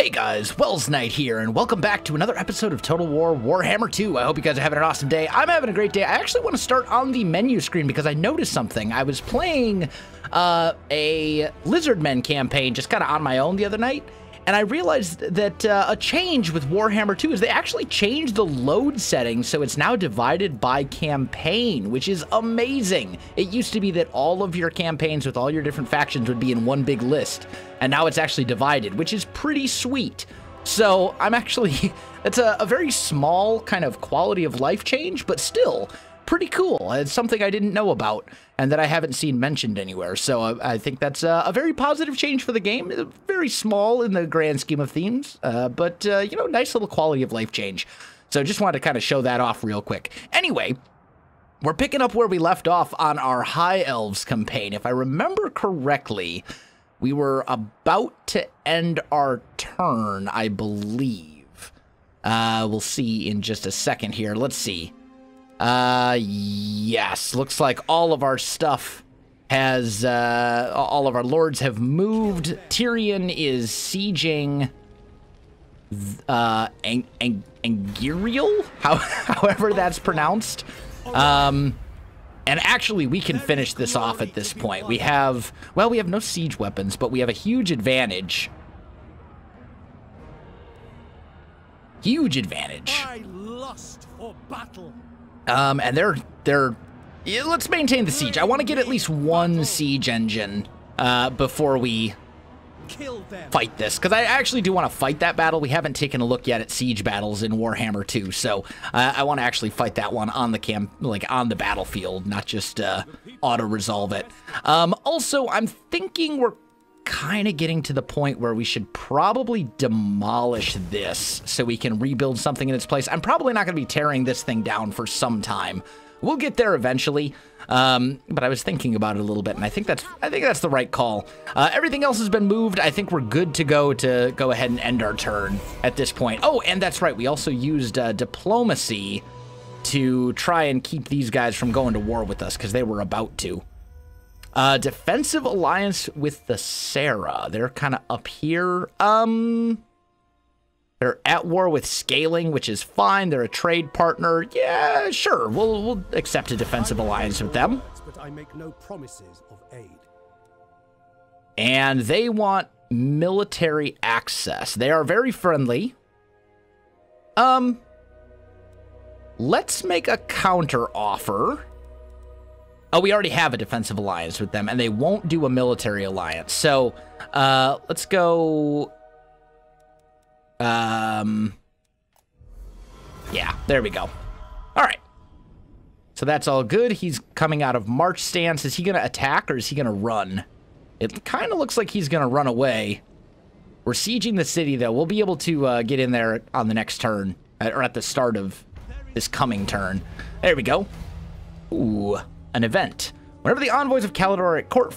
Hey guys, Wells Knight here, and welcome back to another episode of Total War Warhammer 2. I hope you guys are having an awesome day. I'm having a great day. I actually want to start on the menu screen because I noticed something. I was playing a Lizardmen campaign just kind of on my own the other night, and I realized that a change with Warhammer 2 is they actually changed the load setting, so it's now divided by campaign, which is amazing. It used to be that all of your campaigns with all your different factions would be in one big list, and now it's actually divided, which is pretty sweet. So I'm actually, that's a very small kind of quality of life change, but still pretty cool. It's something I didn't know about and that I haven't seen mentioned anywhere. So I think that's a very positive change for the game. Very small in the grand scheme of themes, but you know, nice little quality of life change. So just wanted to kind of show that off real quick. Anyway, we're picking up where we left off on our High Elves campaign. If I remember correctly, we were about to end our turn, I believe. We'll see in just a second here. Let's see. Yes, looks like all of our stuff has, all of our lords have moved. Tyrion is sieging, Angiriel? However that's pronounced. And actually, we can finish this off at this point. We have, well, we have no siege weapons, but we have a huge advantage. Huge advantage. I lust for battle. And yeah, let's maintain the siege. I want to get at least one siege engine before we fight this, because I actually do want to fight that battle. We haven't taken a look yet at siege battles in Warhammer 2, so I want to actually fight that one on the on the battlefield, not just auto-resolve it. Also, I'm thinking we're kind of getting to the point where we should probably demolish this so we can rebuild something in its place. I'm probably not going to be tearing this thing down for some time. We'll get there eventually, but I was thinking about it a little bit, and I think that's the right call. Everything else has been moved. I think we're good to go ahead and end our turn at this point. Oh, and that's right. We also used diplomacy to try and keep these guys from going to war with us because they were about to. Defensive alliance with the Sarah. They're kind of up here. They're at war with Scaling, which is fine. They're a trade partner. Yeah, sure. We'll accept a defensive alliance with them. But I make no promises of aid. And they want military access. They are very friendly. Let's make a counter offer. Oh, we already have a defensive alliance with them, and they won't do a military alliance. So, let's go. Yeah, there we go. All right. So that's all good. He's coming out of march stance. Is he going to attack or is he going to run? It kind of looks like he's going to run away. We're sieging the city, though. We'll be able to get in there on the next turn, or at the start of this coming turn. There we go. Ooh, an event. Whenever the envoys of Calidor are at court,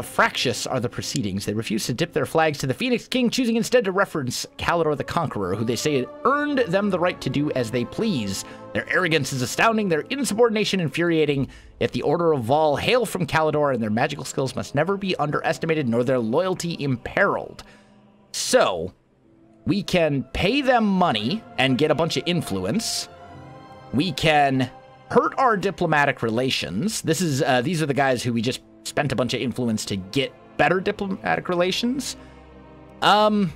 fractious are the proceedings. They refuse to dip their flags to the Phoenix King, choosing instead to reference Calidor the Conqueror, who they say earned them the right to do as they please. Their arrogance is astounding, their insubordination infuriating, yet the Order of Vol hail from Calidor, and their magical skills must never be underestimated, nor their loyalty imperiled. So, we can pay them money and get a bunch of influence. We can hurt our diplomatic relations. This is these are the guys who we just spent a bunch of influence to get better diplomatic relations. You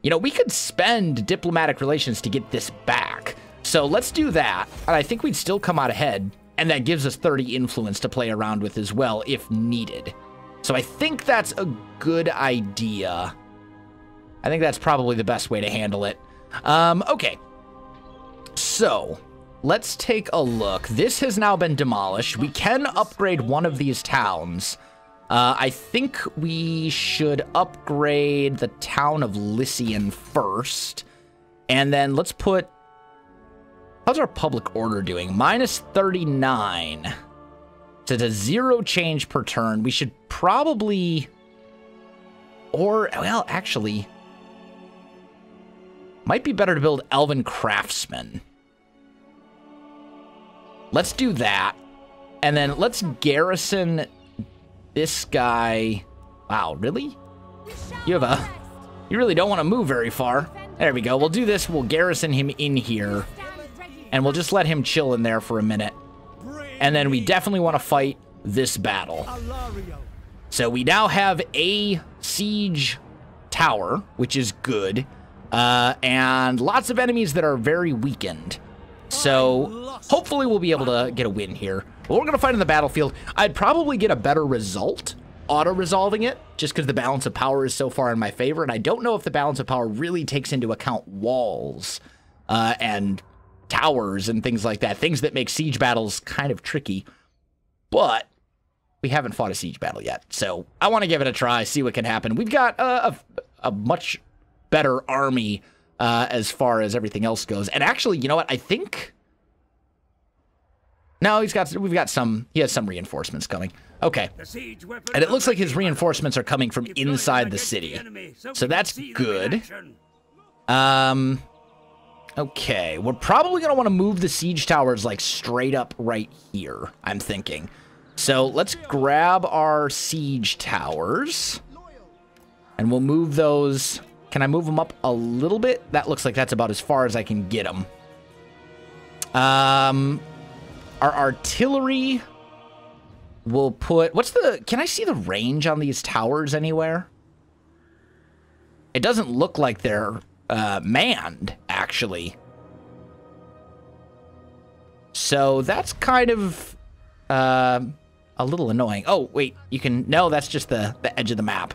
know, we could spend diplomatic relations to get this back. So let's do that. And I think we'd still come out ahead, and that gives us 30 influence to play around with as well if needed. So I think that's a good idea. I think that's probably the best way to handle it. Okay. So, let's take a look. This has now been demolished. We can upgrade one of these towns. I think we should upgrade the town of Lycian first. And then let's put... How's our public order doing? Minus 39. So it's a 0 change per turn. We should probably... Or, well, actually... Might be better to build Elven Craftsmen. Let's do that. And then let's garrison this guy. Wow, really? You really don't want to move very far. There we go. We'll do this. We'll garrison him in here. And we'll just let him chill in there for a minute. And then we definitely want to fight this battle. So we now have a siege tower, which is good. And lots of enemies that are very weakened. So hopefully we'll be able to get a win here. But we're going to fight in the battlefield. I'd probably get a better result auto-resolving it, just because the balance of power is so far in my favor. And I don't know if the balance of power really takes into account walls and towers and things like that. Things that make siege battles kind of tricky. But we haven't fought a siege battle yet. So I want to give it a try, see what can happen. We've got a much better army as far as everything else goes. And actually, you know what? I think... No, he has some reinforcements coming. Okay. And it looks like his reinforcements are coming from inside the city. So that's good. Okay. We're probably going to want to move the siege towers like straight up right here, I'm thinking. So let's grab our siege towers. And we'll move those. Can I move them up a little bit? That looks like that's about as far as I can get them. Our artillery will put... Can I see the range on these towers anywhere? It doesn't look like they're manned, actually. So that's kind of a little annoying. Oh, wait, you can... No, that's just the edge of the map.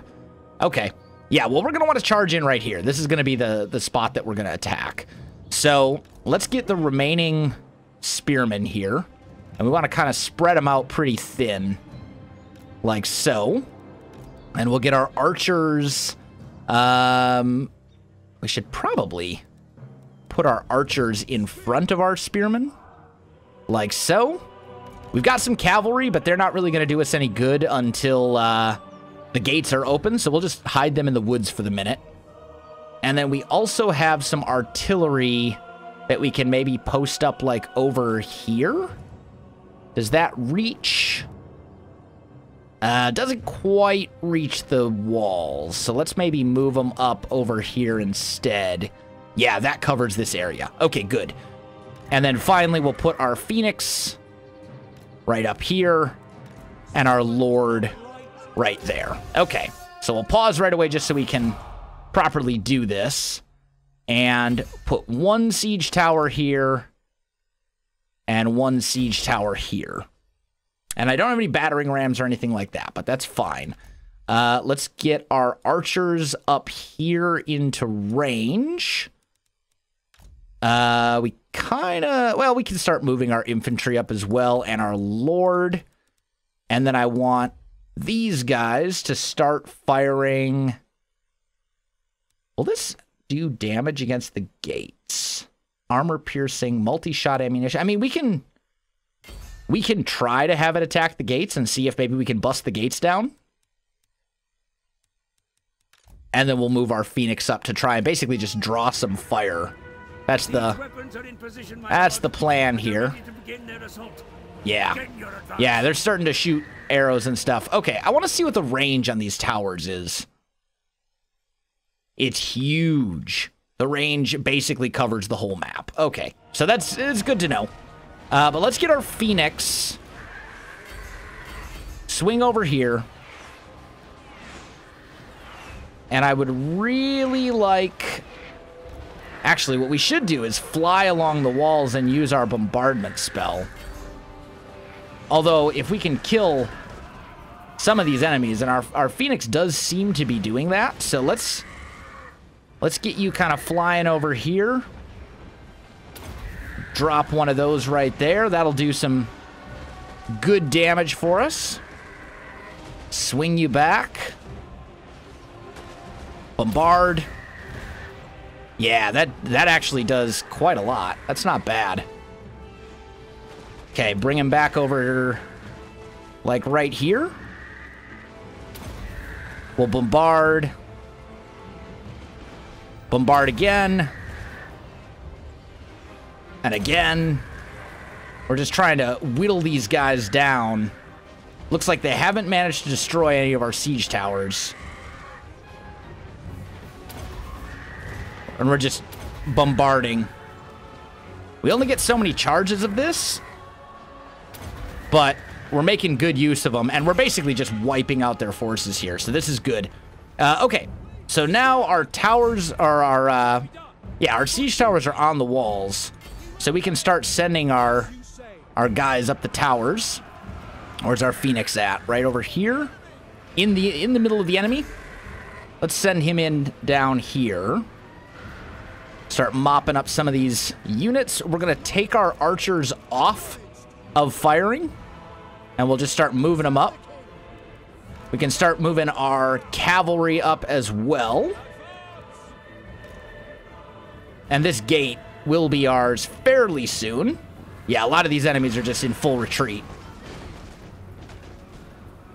Okay. Yeah, well, we're going to want to charge in right here. This is going to be the spot that we're going to attack. So let's get the remaining spearmen here. And we want to kind of spread them out pretty thin. Like so. And we'll get our archers. We should probably put our archers in front of our spearmen. Like so. We've got some cavalry, but they're not really going to do us any good until the gates are open. So we'll just hide them in the woods for the minute. And then we also have some artillery that we can maybe post up like over here. Does that reach? Doesn't quite reach the walls. So let's maybe move them up over here instead. Yeah, that covers this area. Okay, good. And then finally, we'll put our Phoenix right up here and our Lord right there. Okay, so we'll pause right away just so we can properly do this. And put one siege tower here and one siege tower here. And I don't have any battering rams or anything like that, but that's fine. Let's get our archers up here into range. We kind of... Well, we can start moving our infantry up as well and our Lord. And then I want these guys to start firing... Will this do damage against the gates? Armor piercing, multi-shot ammunition. I mean, we can try to have it attack the gates and see if maybe we can bust the gates down. And then we'll move our Phoenix up to try and basically just draw some fire. That's the plan here. Yeah. Yeah, they're starting to shoot arrows and stuff. Okay, I want to see what the range on these towers is. It's huge. The range basically covers the whole map. Okay, so it's good to know. But let's get our Phoenix. Swing over here. And I would really like... Actually, what we should do is fly along the walls and use our bombardment spell. Although, if we can kill some of these enemies, and our Phoenix does seem to be doing that, so let's get you kind of flying over here. Drop one of those right there. That'll do some good damage for us. Swing you back. Bombard. Yeah, that actually does quite a lot. That's not bad. Okay, bring him back over, like, right here. We'll bombard. Bombard again. And again. We're just trying to whittle these guys down. Looks like they haven't managed to destroy any of our siege towers. And we're just bombarding. We only get so many charges of this, but we're making good use of them, and we're basically just wiping out their forces here, so this is good. Okay, so now our towers are our siege towers are on the walls, so we can start sending our guys up the towers. Where's our Phoenix at? Right over here, in the middle of the enemy. Let's send him in down here. Start mopping up some of these units. We're gonna take our archers off of firing, and we'll just start moving them up. We can start moving our cavalry up as well. And this gate will be ours fairly soon. Yeah, a lot of these enemies are just in full retreat.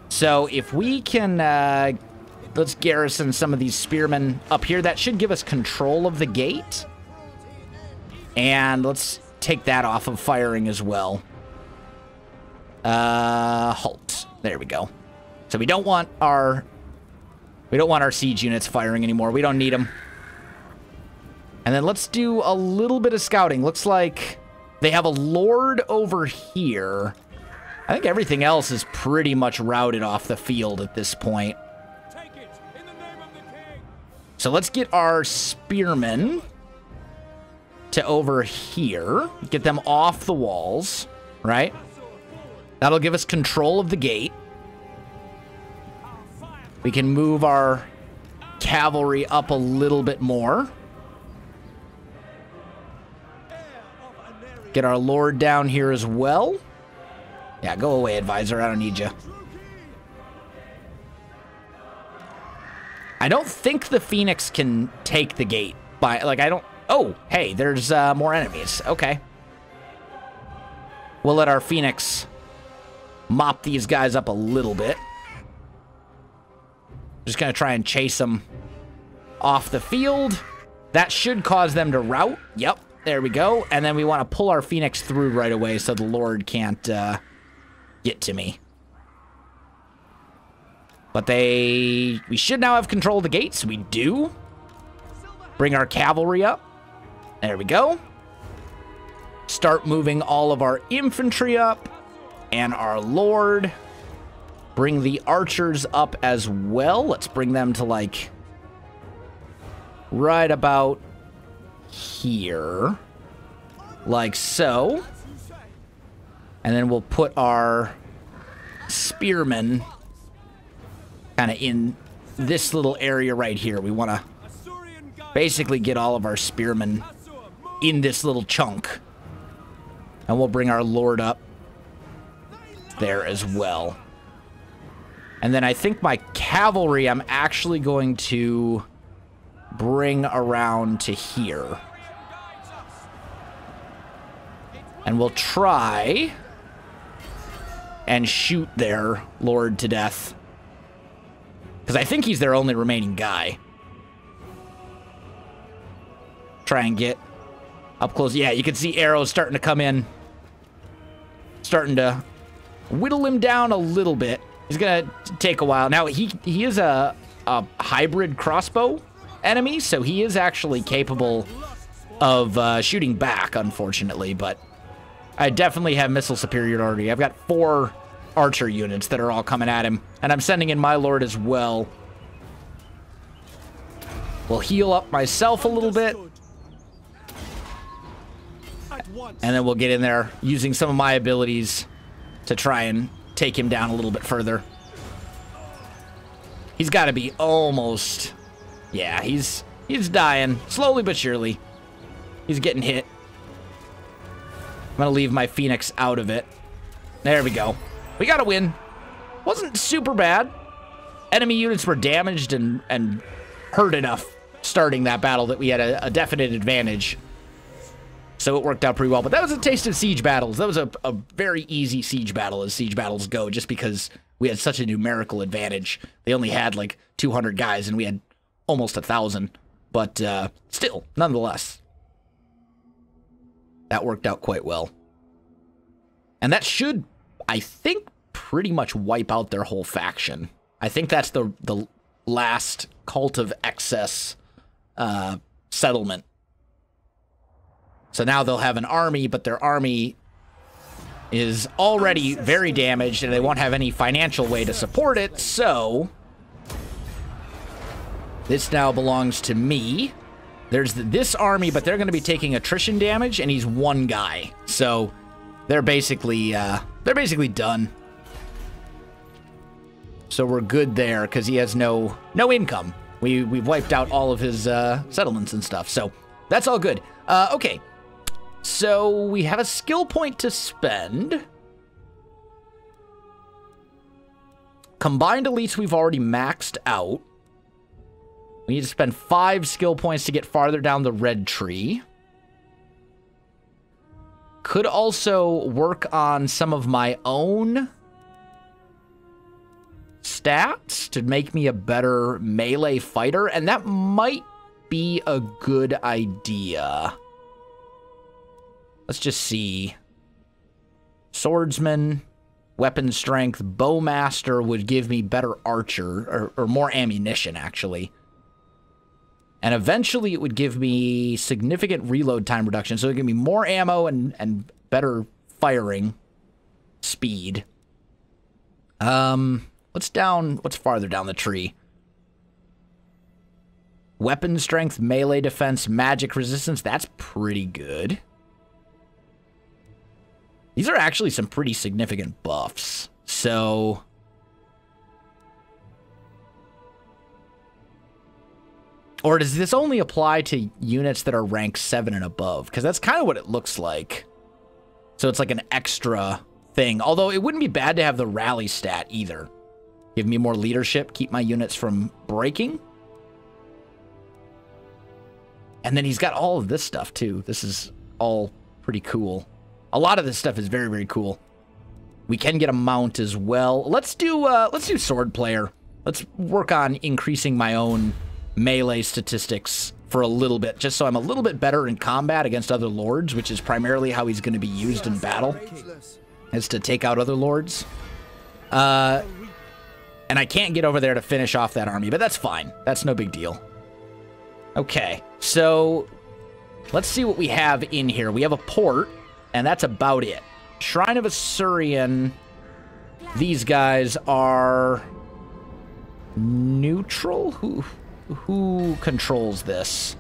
So if we can, let's garrison some of these spearmen up here. That should give us control of the gate. And let's take that off of firing as well. Halt. There we go. So we don't want our siege units firing anymore. We don't need them. And then let's do a little bit of scouting. Looks like they have a lord over here. I think everything else is pretty much routed off the field at this point. Take it in the name of the king. So let's get our spearmen to over here. Get them off the walls, right? That'll give us control of the gate. We can move our cavalry up a little bit more. Get our lord down here as well. Yeah, go away, advisor. I don't need you. I don't think the Phoenix can take the gate. I don't... Oh, hey, there's more enemies. Okay. We'll let our Phoenix mop these guys up a little bit. Just gonna try and chase them off the field. That should cause them to rout. Yep, there we go. And then we want to pull our Phoenix through right away so the Lord can't get to me. But we should now have control of the gates. We do. Bring our cavalry up. There we go. Start moving all of our infantry up and our lord. Bring the archers up as well. Let's bring them to like right about here. Like so. And then we'll put our spearmen kind of in this little area right here. We want to basically get all of our spearmen in this little chunk. And we'll bring our lord up there as well. And then I think my cavalry I'm actually going to bring around to here. And we'll try and shoot their lord to death. Because I think he's their only remaining guy. Try and get up close. Yeah, you can see arrows starting to come in. Starting to whittle him down a little bit. He's going to take a while. Now, he is a hybrid crossbow enemy, so he is actually capable of shooting back, unfortunately, but I definitely have missile superiority. I've got 4 archer units that are all coming at him, and I'm sending in my lord as well. We'll heal up myself a little bit, and then we'll get in there using some of my abilities to try and take him down a little bit further. He's got to be almost... Yeah, he's dying. Slowly but surely. He's getting hit. I'm going to leave my Phoenix out of it. There we go. We got to win. Wasn't super bad. Enemy units were damaged and hurt enough starting that battle that we had a definite advantage. So it worked out pretty well. But that was a taste of siege battles. That was a very easy siege battle as siege battles go, just because we had such a numerical advantage. They only had like 200 guys, and we had almost 1,000. But still, nonetheless, that worked out quite well. And that should, I think, pretty much wipe out their whole faction. I think that's the last Cult of Excess settlement. So now they'll have an army, but their army is already very damaged, and they won't have any financial way to support it, so this now belongs to me. There's this army, but they're going to be taking attrition damage, and he's one guy. So they're basically done. So we're good there, because he has no income. We've wiped out all of his settlements and stuff, so that's all good. Okay. So we have a skill point to spend. Combined elites we've already maxed out. We need to spend 5 skill points to get farther down the red tree. Could also work on some of my own stats to make me a better melee fighter, and that might be a good idea. Let's just see. Swordsman, weapon strength, bowmaster would give me better archer, or more ammunition, actually. And eventually it would give me significant reload time reduction, so it would give me more ammo and better firing speed. What's farther down the tree? Weapon strength, melee defense, magic resistance, that's pretty good. These are actually some pretty significant buffs. So or does this only apply to units that are rank 7 and above? Because that's kind of what it looks like. So it's like an extra thing. Although it wouldn't be bad to have the rally stat either. Give me more leadership, keep my units from breaking. And then he's got all of this stuff too. This is all pretty cool. A lot of this stuff is very, very cool. We can get a mount as well. Let's do sword player. Let's work on increasing my own melee statistics for a little bit, just so I'm a little bit better in combat against other lords, which is primarily how he's going to be used in battle, is to take out other lords. And I can't get over there to finish off that army, but that's fine. That's no big deal. Okay, so let's see what we have in here. We have a port, and that's about it. Shrine of Assyrian. These guys are neutral? Who controls this?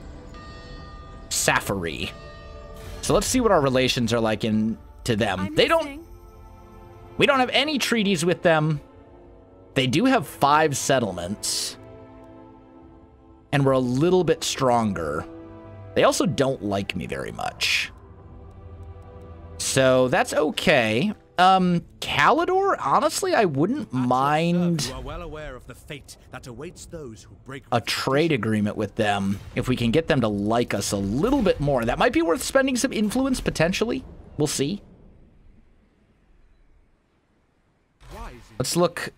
Safari. So let's see what our relations are like to them. We don't have any treaties with them. They do have 5 settlements. And we're a little bit stronger. They also don't like me very much. So that's okay. Calidor, honestly, I wouldn't mind a trade agreement with them if we can get them to like us a little bit more. That might be worth spending some influence, potentially. We'll see. Let's look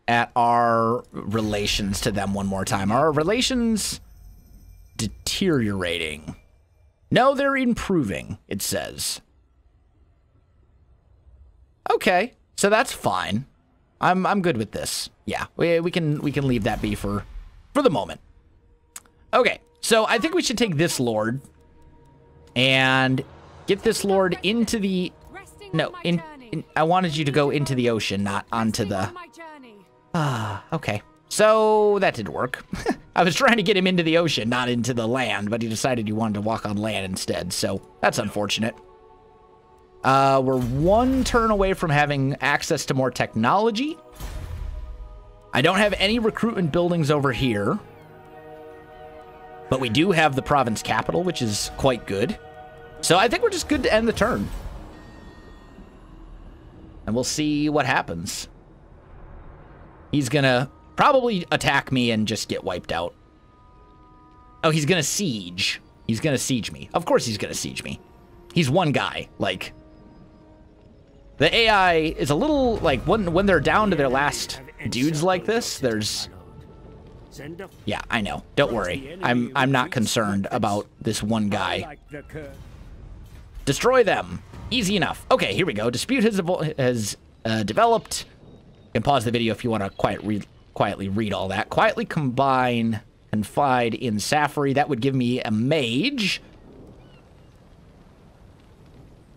at our relations to them one more time. Are our relations deteriorating? No, they're improving, it says. Okay, so that's fine. I'm good with this. Yeah, we can leave that be for the moment. Okay, so I think we should take this lord and get this lord into the I wanted you to go into the ocean, not onto the okay. So that didn't work. I was trying to get him into the ocean, not into the land, but he decided he wanted to walk on land instead, so that's unfortunate. We're 1 turn away from having access to more technology. I don't have any recruitment buildings over here. But we do have the province capital, which is quite good. So I think we're just good to end the turn. And we'll see what happens. He's gonna probably attack me and just get wiped out. Oh, he's gonna siege. He's gonna siege me. Of course he's gonna siege me. He's one guy, like... The AI is a little, like, when they're down to their last dudes like this, there's... Yeah, I know. Don't worry. I'm not concerned about this one guy. Destroy them. Easy enough. Okay, here we go. Dispute has developed. You can pause the video if you want to quietly read all that. Quietly combine Confide in Safari. That would give me a mage.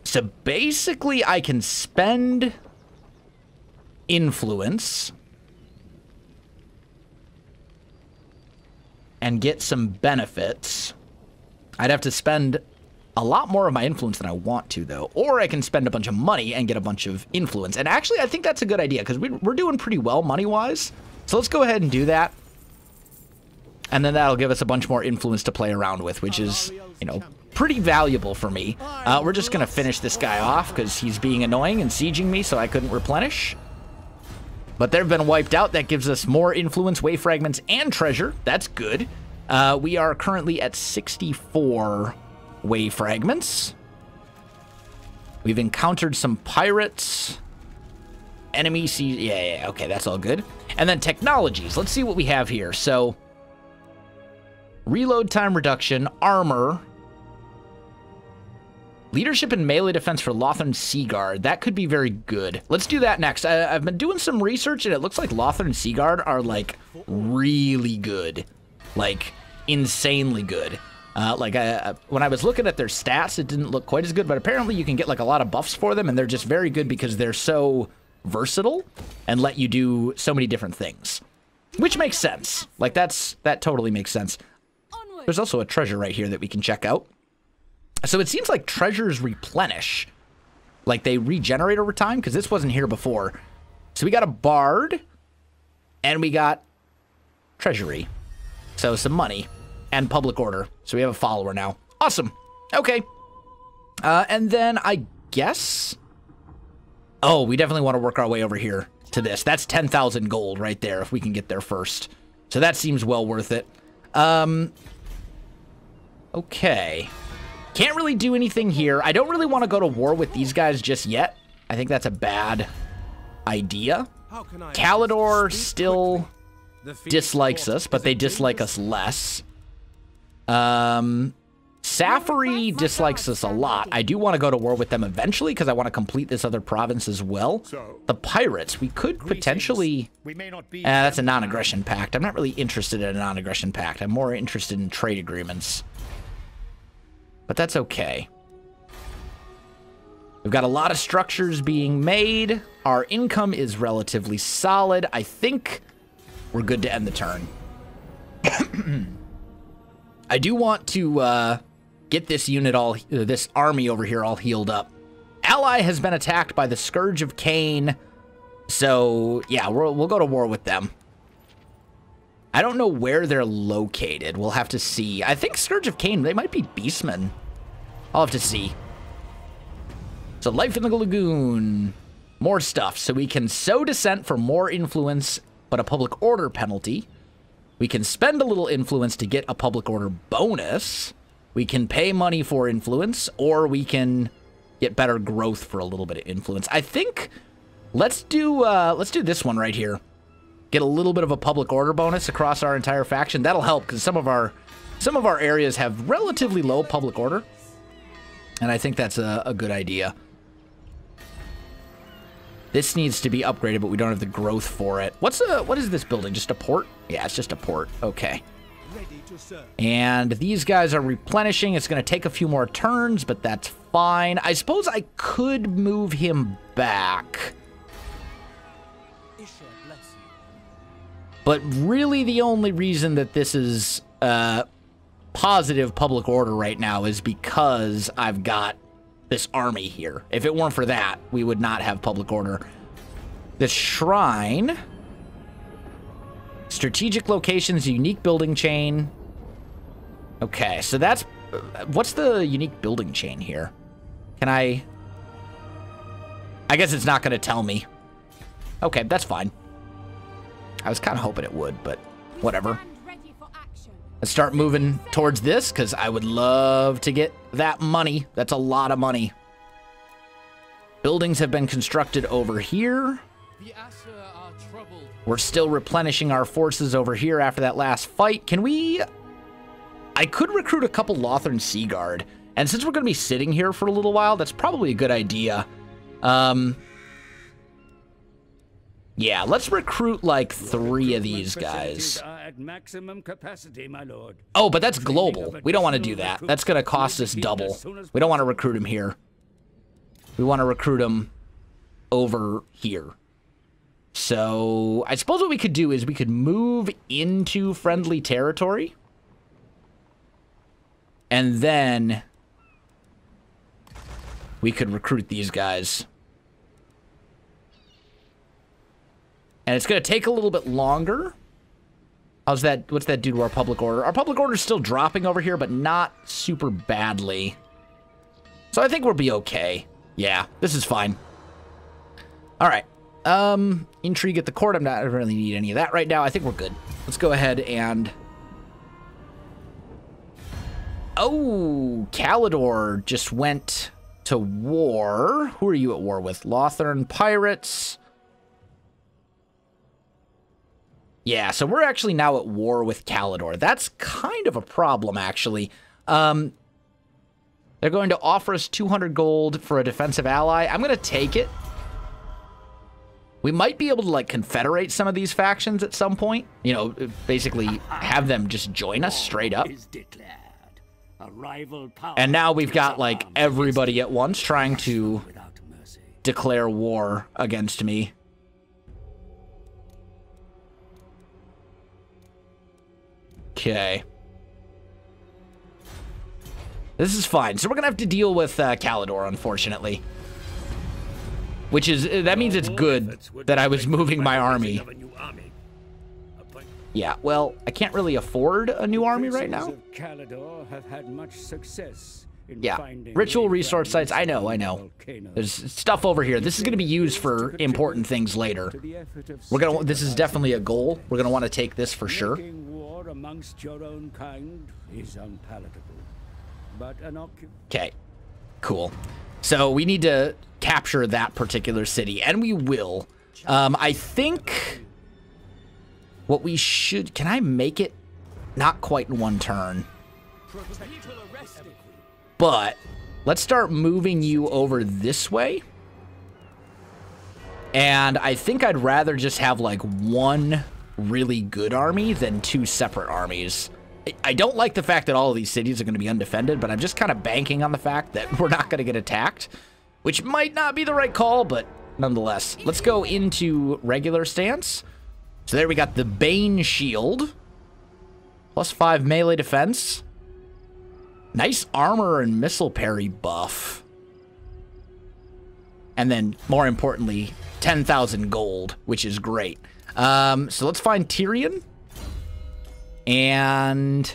So basically, I can spend influence and get some benefits. I'd have to spend a lot more of my influence than I want to, though. Or I can spend a bunch of money and get a bunch of influence. And actually, I think that's a good idea, because we're doing pretty well money-wise. So let's go ahead and do that. And then that'll give us a bunch more influence to play around with, which is, you know, pretty valuable for me. We're just going to finish this guy off, because he's being annoying and sieging me, so I couldn't replenish. But they've been wiped out. That gives us more influence, wave fragments, and treasure. That's good. We are currently at 64 wave fragments. We've encountered some pirates. Enemy sees... Yeah, okay, that's all good. And then technologies. Let's see what we have here. So, reload time reduction, armor, leadership and melee defense for Lothern Seaguard. That could be very good. Let's do that next. I've been doing some research, and it looks like Lothern Seaguard are, like, really good. Like, insanely good. When I was looking at their stats, it didn't look quite as good, but apparently you can get, like, a lot of buffs for them, and they're just very good because they're so versatile and let you do so many different things. Which makes sense. Like, that totally makes sense. There's also a treasure right here that we can check out. So it seems like treasures replenish. Like, they regenerate over time, because this wasn't here before. So we got a bard, and we got treasury. So some money and public order. So we have a follower now. Awesome. Okay. And then I guess... Oh, we definitely want to work our way over here to this. That's 10,000 gold right there if we can get there first. So that seems well worth it. Okay. Can't really do anything here. I don't really want to go to war with these guys just yet. I think that's a bad idea. Calidor still dislikes us, but they dislike us less. Safari dislikes us a lot. I do want to go to war with them eventually because I want to complete this other province as well. The pirates, we could potentially... that's a non-aggression pact. I'm not really interested in a non-aggression pact. I'm more interested in trade agreements. But that's okay. We've got a lot of structures being made. Our income is relatively solid. I think we're good to end the turn. I do want to get this unit this army over here all healed up. Ally has been attacked by the Scourge of Cain. So, yeah, we'll go to war with them. I don't know where they're located. We'll have to see. I think Scourge of Cain, they might be beastmen. I'll have to see. So, Life in the Lagoon. More stuff. So we can sow dissent for more influence, but a public order penalty. We can spend a little influence to get a public order bonus. We can pay money for influence, or we can get better growth for a little bit of influence. I think let's do this one right here. Get a little bit of a public order bonus across our entire faction. That'll help because some of our areas have relatively low public order, and I think that's a good idea. This needs to be upgraded, but we don't have the growth for it. What is this building? Just a port? Yeah, it's just a port. Okay. And these guys are replenishing. It's going to take a few more turns, but that's fine. I suppose I could move him back. But really the only reason that this is positive public order right now is because I've got this army here. If it weren't for that, we would not have public order. The shrine, strategic locations, unique building chain. Okay, so that's what's the unique building chain here? Can I guess it's not going to tell me. Okay, that's fine. I was kind of hoping it would, but whatever. Let's start moving towards this, because I would love to get that money. That's a lot of money. Buildings have been constructed over here. We're still replenishing our forces over here after that last fight. Can we... I could recruit a couple Lothern Seaguard. And since we're going to be sitting here for a little while, that's probably a good idea. Yeah, let's recruit like 3 of these guys. At maximum capacity, my lord. Oh, but that's global. We don't want to do that. That's going to cost us double. We don't want to recruit him here. We want to recruit him over here. So I suppose what we could do is we could move into friendly territory. And then we could recruit these guys. And it's going to take a little bit longer. How's that? What's that do to our public order? Our public order is still dropping over here, but not super badly. So I think we'll be okay. Yeah, this is fine. All right. Intrigue at the court. I don't really need any of that right now. I think we're good. Let's go ahead and... Oh, Calidor just went to war. Who are you at war with? Lothern pirates. Yeah, so we're actually now at war with Calidor. That's kind of a problem, actually. They're going to offer us 200 gold for a defensive ally. I'm going to take it. We might be able to, like, confederate some of these factions at some point. You know, basically have them just join us straight up. And now we've got, like, everybody at once trying to declare war against me. Okay. This is fine. So we're gonna have to deal with Calidor, unfortunately. Which is, that means it's good that I was moving my army. Yeah, well, I can't really afford a new army right now. Yeah, ritual resource sites, I know. There's stuff over here. This is gonna be used for important things later. This is definitely a goal. We're gonna want to take this for sure. Amongst your own kind is unpalatable, but okay, cool. So we need to capture that particular city, and we will. I think what we should... Can I make it? Not quite in one turn. But let's start moving you over this way. And I think I'd rather just have, like, one really good army than two separate armies. I don't like the fact that all of these cities are going to be undefended, but I'm just kind of banking on the fact that we're not going to get attacked, which might not be the right call, but nonetheless. Let's go into regular stance. So there we got the Bane Shield. +5 melee defense. Nice armor and missile parry buff. And then, more importantly, 10,000 gold, which is great. So let's find Tyrion. And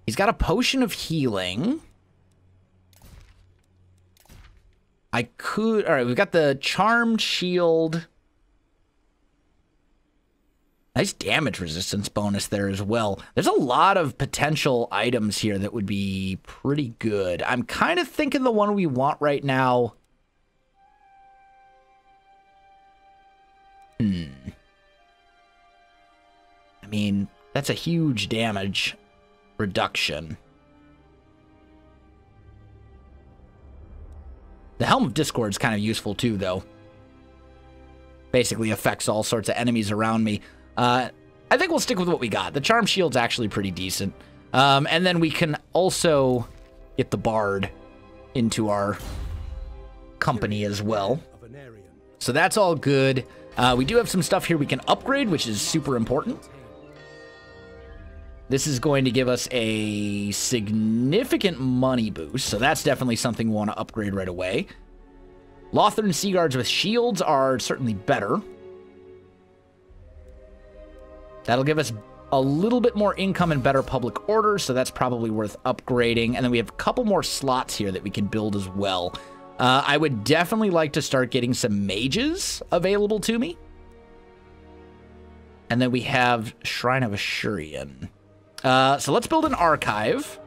he's got a potion of healing. I could... All right, we've got the charmed shield. Nice damage resistance bonus there as well. There's a lot of potential items here that would be pretty good. I'm kind of thinking the one we want right now... I mean, that's a huge damage reduction. The Helm of Discord is kind of useful too, though. Basically affects all sorts of enemies around me. I think we'll stick with what we got. The Charm Shield's actually pretty decent. And then we can also get the Bard into our company as well. So that's all good. We do have some stuff here we can upgrade, which is super important. This is going to give us a significant money boost, so that's definitely something we want to upgrade right away. Lothern Sea Guards with shields are certainly better. That'll give us a little bit more income and better public order, so that's probably worth upgrading. And then we have a couple more slots here that we can build as well. I would definitely like to start getting some mages available to me. And then we have Shrine of Ashurian. So let's build an archive.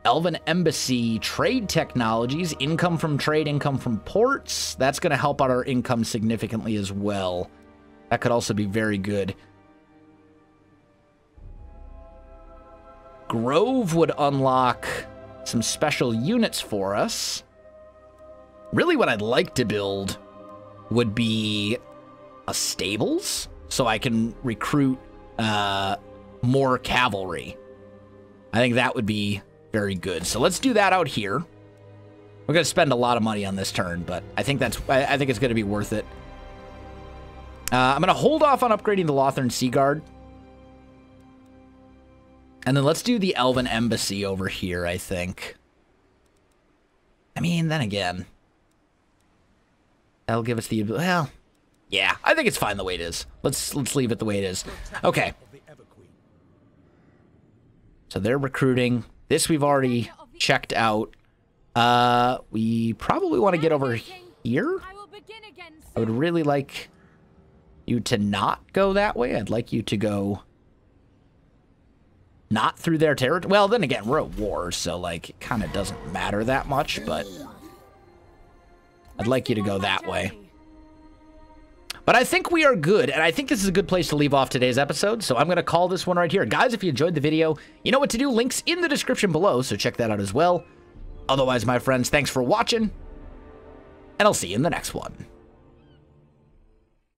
Elven Embassy, trade technologies, income from trade, income from ports. That's going to help out our income significantly as well. That could also be very good. Grove would unlock some special units for us. Really what I'd like to build would be a stables, so I can recruit more cavalry. I think that would be very good. So let's do that out here. We're going to spend a lot of money on this turn, but I think it's going to be worth it. I'm going to hold off on upgrading the Lothern Sea Guard. And then let's do the Elven Embassy over here, I think. I mean, then again, that'll give us the, well, yeah, I think it's fine the way it is. Let's leave it the way it is. Okay. So they're recruiting. This we've already checked out. We probably want to get over here. I would really like you to not go that way. I'd like you to go not through their territory. Well, then again, we're at war, so like it kind of doesn't matter that much, but I'd like you to go that way. But I think we are good, and I think this is a good place to leave off today's episode, so I'm going to call this one right here. Guys, if you enjoyed the video, you know what to do. Links in the description below, so check that out as well. Otherwise, my friends, thanks for watching, and I'll see you in the next one.